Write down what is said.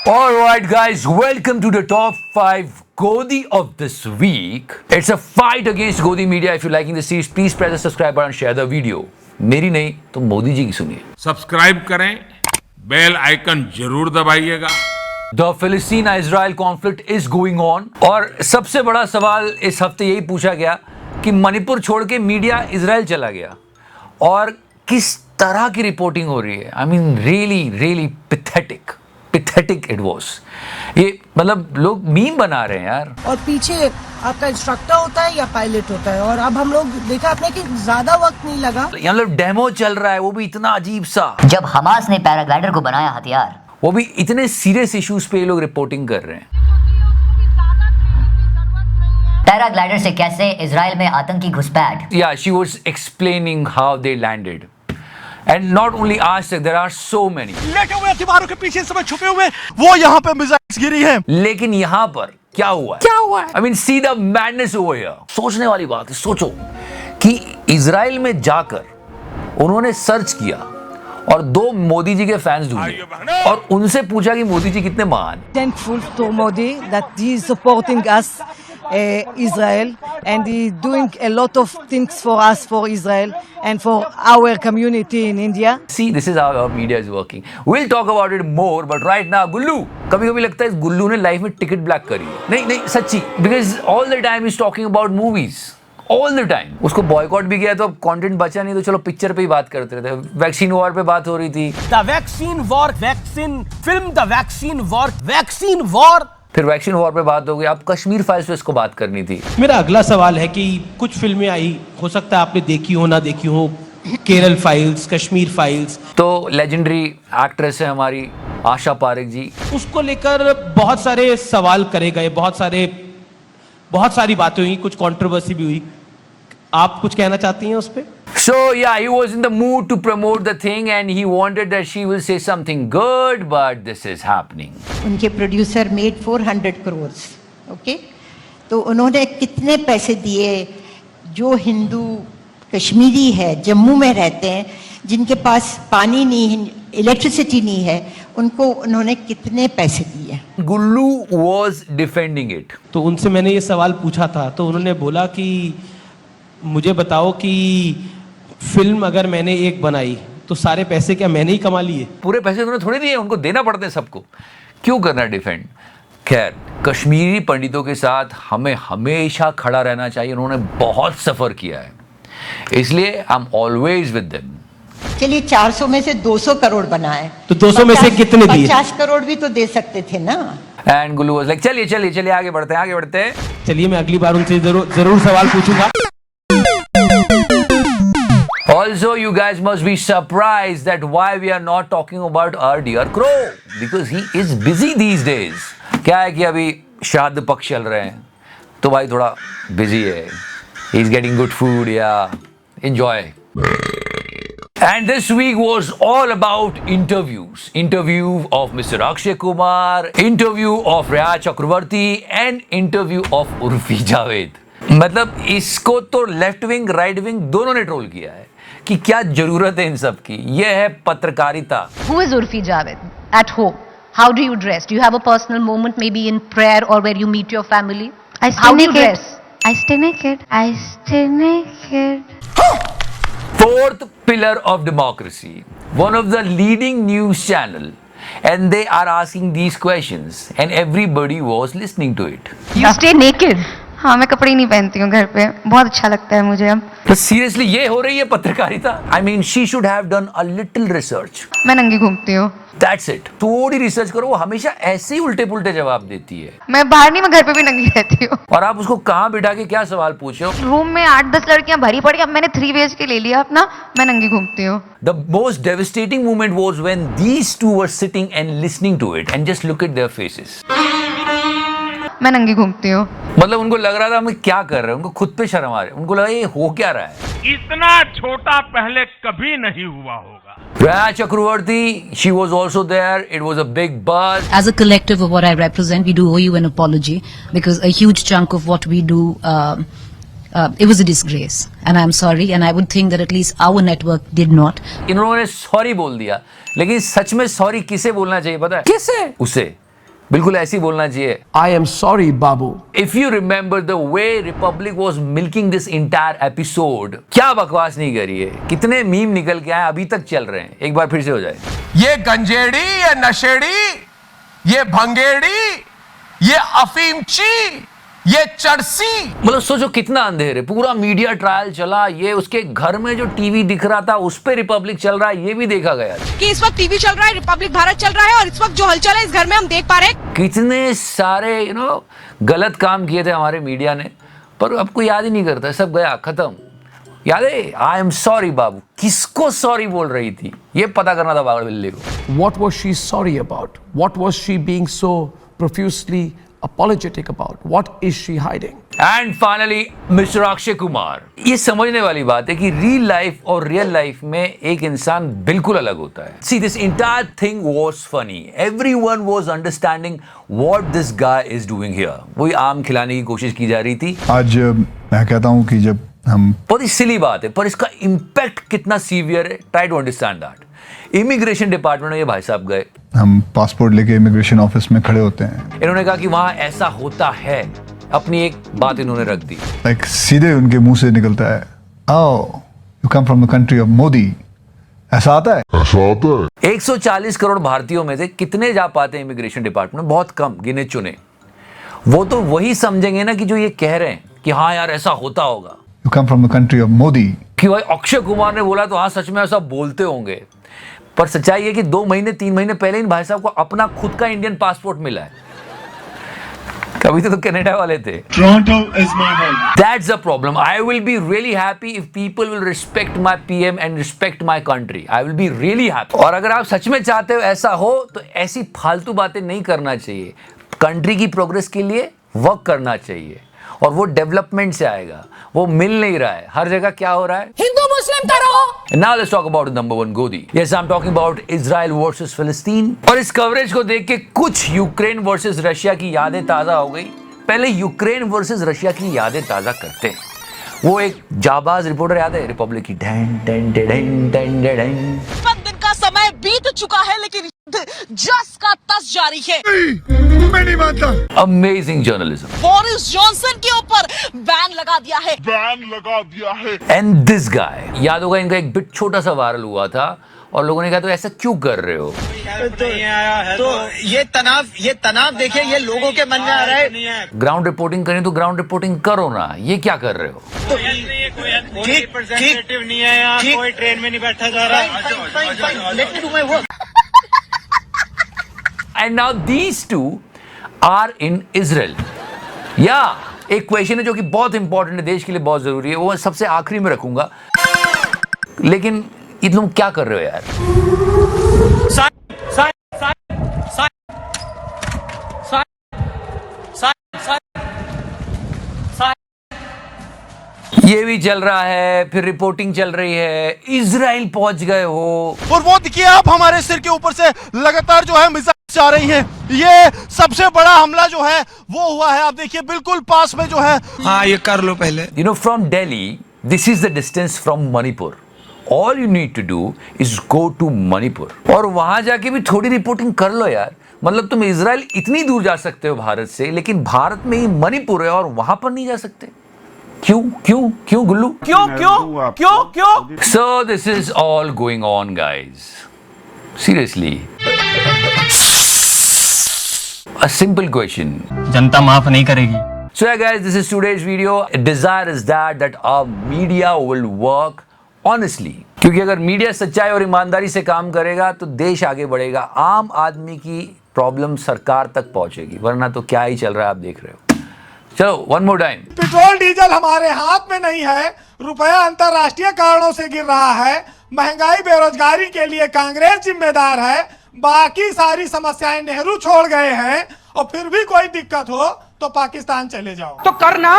Alright guys, welcome to the top 5 Godi of this week. It's a fight against Godi media. If you're liking the series, please press the subscribe button and share the video. मेरी नहीं तो मोदी जी की सुनिए. Subscribe करें, bell icon जरूर दबाइएगा. The Palestine-Israel conflict is going on. और सबसे बड़ा सवाल इस हफ्ते यही पूछा गया कि मणिपुर छोड़ के मीडिया इजराइल चला गया और किस तरह की रिपोर्टिंग हो रही है. I mean really pathetic it was. ये मतलब लोग मीम बना रहे हैं यार. और पीछे आपका इंस्ट्रक्टर होता है या पायलट होता है. और अब हम लोग देखा आपने कि ज्यादा वक्त नहीं लगा. यहाँ मतलब डेमो चल रहा है, वो भी इतना अजीब सा. जब हमास ने पैराग्लाइडर को बनाया हथियार, वो भी इतने सीरियस इश्यूज पे ये लोग रिपोर्टिंग कर रहे हैं. पैराग्लाइडर से कैसे इजराइल में आतंकी घुसपैठ. Yeah, she was explaining how they landed. And not only Ashtak, there are so many. लेटे हुए दीवारों के पीछे समय छुपे हुए वो यहाँ पे मिसाइल्स गिरी हैं. लेकिन यहाँ पर क्या हुआ है? I mean, see the madness over here. सोचने वाली बात है. सोचो कि इजराइल में जाकर उन्होंने सर्च किया और 2 मोदी जी के फैंस ढूंढे और उनसे पूछा कि मोदी जी कितने महान. Thankful to Modi that he is supporting us, Israel, and he is doing a lot of things for us, for Israel, and for our community in India. See, this is how our media is working. We'll talk about it more, but right now, गुल्लू. कभी-कभी लगता है इस गुल्लू ने life में ticket black करी है. नहीं सच्ची. Because all the time he's talking about movies. All the time. उसको बॉयकॉट भी किया तो अब कंटेंट बचा नहीं तो चलो पिक्चर पे ही बात करते रहते. वैक्सीन वॉर पे बात हो रही थी. The vaccine war, vaccine film, the vaccine war, vaccine war. फिर वैक्सीन वॉर पे बात हो गई. अब कश्मीर फाइल्स पे इसको बात करनी थी. मेरा अगला सवाल है कि कुछ फिल्में आई, हो सकता है आपने देखी हो ना देखी हो, केरल फाइल्स, कश्मीर फाइल्स. तो लेजेंडरी एक्ट्रेस है हमारी आशा पारेख जी. उसको लेकर बहुत सारे सवाल करे गए, बहुत सारी बातें हुई, कुछ कंट्रोवर्सी भी हुई. आप कुछ कहना चाहती हैं उस पे? So yeah, he was in the mood to promote the thing and he wanted that she will say something good, but this is happening. उनके प्रोड्यूसर मेड 400 करोड़. ओके, तो उन्होंने कितने पैसे दिए जो हिंदू कश्मीरी है, जम्मू में रहते हैं, जिनके पास पानी नहीं है, इलेक्ट्रिसिटी नहीं है, उनको उन्होंने कितने पैसे दिए. Gullu was defending it. तो उनसे मैंने ये सवाल पूछा था तो उन्होंने बोला कि मुझे बताओ कि फिल्म अगर मैंने एक बनाई तो सारे पैसे क्या मैंने ही कमा लिए? पूरे पैसे उन्होंने थोड़े दिए, उनको देना पड़ते हैं सबको. क्यों करना डिफेंड? खैर, कश्मीरी पंडितों के साथ हमें हमेशा खड़ा रहना चाहिए. उन्होंने बहुत सफर किया है, इसलिए I am always with them. चलिए 400 में से 200 करोड़ बनाए तो 200 में से कितने दिए? 50 करोड़ भी तो दे सकते थे ना. एंड गुल्लू वाज लाइक चलिए आगे बढ़ते हैं. चलिए मैं अगली बार उनसे जरूर सवाल पूछूंगा. Also, you guys must be surprised that why we are not talking about our dear Crow, because he is busy these days. क्या है कि अभी श्राद्ध पक्ष चल रहे हैं तो भाई थोड़ा busy है. He's getting good food, yeah. Enjoy. And this week was all about interviews. Interview of Mr. Akshay Kumar, interview of Rhea Chakravarti, and interview of Urfi Javed. मतलब इसको तो लेफ्ट विंग राइट विंग दोनों ने troll किया है कि क्या जरूरत है इन सब की. ये है पत्रकारिता. Who is Urfi Javed at home? How do you dress? Do you have a personal moment, maybe in prayer or where you meet your family? How do you dress? I stay naked. Fourth pillar of democracy, one of the leading news channel, and they are asking these questions and everybody was listening to it. You stay naked. हाँ, मैं कपड़े नहीं पहनती हूँ घर पे, बहुत अच्छा लगता है मुझे. अब तो सीरियसली ये हो रही है पत्रकारिता. I mean she should have done a little research. मैं नंगी घूमती हूँ. That's it. थोड़ी रिसर्च करो. वो हमेशा ऐसे ही उल्टे पुल्टे जवाब देती है. मैं बाहर नहीं, मैं घर पे भी नंगी रहती हूँ. और आप उसको कहाँ बिठा के क्या सवाल पूछे हो? रूम में 8-10 लड़कियां भरी पड़ी. अब मैंने 3 BHK ले लिया अपना, मैं नंगी घूमती हूँ. The most devastating moment was when these two were sitting and listening to it and just look at their faces. मैं नंगी घूमती हूँ. मतलब उनको लग रहा था हम क्या कर रहे हैं. उनको खुद पे शर्म आ रही है. उनको लगा ये हो क्या रहा है. इतना छोटा पहले कभी नहीं हुआ होगा. Rhea Chakravarti, she was also there. It was a big buzz. As a collective of what I represent, we do owe you an apology because a huge chunk of what we do, it was a disgrace, and I'm sorry. And I would think that at least our network did not. इन्होंने sorry बोल दिया, लेकिन सच में sorry किसे बोलना चाहिए पता है? किसे? उसे बिल्कुल ऐसी बोलना चाहिए। I am sorry, Babu. If you remember the way Republic was milking this entire episode, क्या बकवास नहीं करी है, कितने मीम निकल के आए, अभी तक चल रहे हैं। एक बार फिर से हो जाए। ये गंजेड़ी, ये नशेड़ी, ये भंगेड़ी, ये अफीमची, ये चरसी। मतलब सोचो कितना अंधेर है। पूरा मीडिया ट्रायल चला, ये उसके घर में जो टीवी दिख रहा था उस पे रिपब्लिक चल रहा है, ये भी देखा गया कि इस वक्त टीवी चल रहा है, रिपब्लिक भारत चल रहा है, और इस वक्त जो हलचल है इस घर में हम देख पा रहे हैं। कितने सारे गलत काम किए थे हमारे मीडिया ने, पर अब कोई याद ही नहीं करता, सब गया, खत्म। याद है, आई एम सॉरी बाबू, किसको सॉरी बोल रही थी ये पता करना था पागल बिल्ली को। What was she sorry about? What was she being so profusely apologetic about? What is she hiding? And finally mister Akshay Kumar, ये समझने वाली बात है कि रियल लाइफ और रियल लाइफ में एक इंसान बिल्कुल अलग होता है। See this entire thing was funny, everyone was understanding what this guy is doing here. वही आम खिलाने की कोशिश की जा रही थी। आज मैं कहता हूं कि जब हम, बहुत ही सिली बात है पर इसका इंपैक्ट कितना सीवियर है, try to understand that. Immigration department में ये भाई साहब गए, हम पासपोर्ट लेके इमिग्रेशन ऑफिस में खड़े होते हैं, इन्होंने कहा कि वहां ऐसा होता है, अपनी एक बात इन्होंने रख दी। लाइक सीधे उनके मुंह से निकलता है, आओ you come from the country of Modi, ऐसा आता है? ऐसा आता है। 140 करोड़ भारतीयों में से कितने जा पाते हैं इमिग्रेशन डिपार्टमेंट में? बहुत कम, गिने चुने। वो तो वही समझेंगे ना कि जो ये कह रहे हैं कि हाँ यार ऐसा होता होगा। You come from the country of Modi, कि भाई अक्षय कुमार ने बोला तो हाँ सच में ऐसा बोलते होंगे, पर सच्चाई है कि 2 महीने 3 महीने पहले इन भाई साहब को अपना खुद का इंडियन पासपोर्ट मिला है। कभी तो कनाडा वाले थे। Toronto is my home. That's the problem. I will be really happy if people will respect my PM and respect my country. I will be really happy. और अगर आप सच में चाहते हो ऐसा हो तो ऐसी फालतू बातें नहीं करना चाहिए। कंट्री की प्रोग्रेस के लिए वर्क करना चाहिए, और वो डेवलपमेंट से आएगा। वो मिल नहीं रहा है, हर जगह क्या हो रहा है, हिंदू मुस्लिम करो। Now let's talk about number 1 गोदी। Yes, I'm talking about Israel versus Palestine। और इस कवरेज को देख के कुछ यूक्रेन वर्सेस रशिया की यादें ताजा हो गई। पहले यूक्रेन वर्सेस रशिया की यादें ताजा करते हैं। वो एक जाबाज रिपोर्टर याद है, रिपब्लिक की, दिन का समय बीत चुका है लेकिन जस का तस जारी है। मैं नहीं मानता। Amazing journalism. बोरिस जॉनसन के ऊपर बैन लगा दिया है। एंड दिस गाय, याद होगा इनका एक बिट छोटा सा वायरल हुआ था और लोगों ने कहा तो ऐसा क्यों कर रहे हो? तो ये तनाव देखिए, ये लोगों के मन में आ रहा है। ग्राउंड रिपोर्टिंग करें तो ग्राउंड रिपोर्टिंग करो ना, ये क्या कर रहे हो? ठीक नहीं है यहाँ, कोई ट्रेन में नहीं बैठा जा रहा। Let me do my work. And now these two are in Israel. एक क्वेश्चन है जो कि बहुत इंपॉर्टेंट है, देश के लिए बहुत जरूरी है, वो मैं सबसे आखिरी में रखूंगा। लेकिन ये लोग क्या कर रहे हो यार? ये भी चल रहा है, फिर रिपोर्टिंग चल रही है, इजराइल पहुंच गए हो, और वो देखिए आप हमारे सिर के ऊपर से लगातार जो है मिसाइल जा रही हैं। ये सबसे बड़ा हमला जो है वो हुआ है, आप देखिए बिल्कुल पास में जो है। हाँ ये कर लो पहले। You know, from Delhi, this is the distance from Manipur. All you need to do is go to Manipur. और वहां जाके भी थोड़ी रिपोर्टिंग कर लो यार। मतलब तुम इजराइल इतनी दूर जा सकते हो भारत से, लेकिन भारत में ही मणिपुर है और वहां पर नहीं जा सकते। क्यों गुल्लू? क्यों? So this is all going on, guys. Seriously. A simple question. जनता माफ नहीं करेगी। So yeah, guys, this is today's video. A desire is that our media will work honestly. क्योंकि अगर मीडिया सच्चाई और ईमानदारी से काम करेगा तो देश आगे बढ़ेगा, आम आदमी की प्रॉब्लम सरकार तक पहुंचेगी, वरना तो क्या ही चल रहा है आप देख रहे हो। चलो one more time. Petrol diesel हमारे हाथ में नहीं है, रुपया अंतरराष्ट्रीय कारणों से गिर रहा है, महंगाई बेरोजगारी के लिए कांग्रेस जिम्मेदार है, बाकी सारी समस्याएं नेहरू छोड़ गए हैं, और फिर भी कोई दिक्कत हो तो पाकिस्तान चले जाओ। तो करना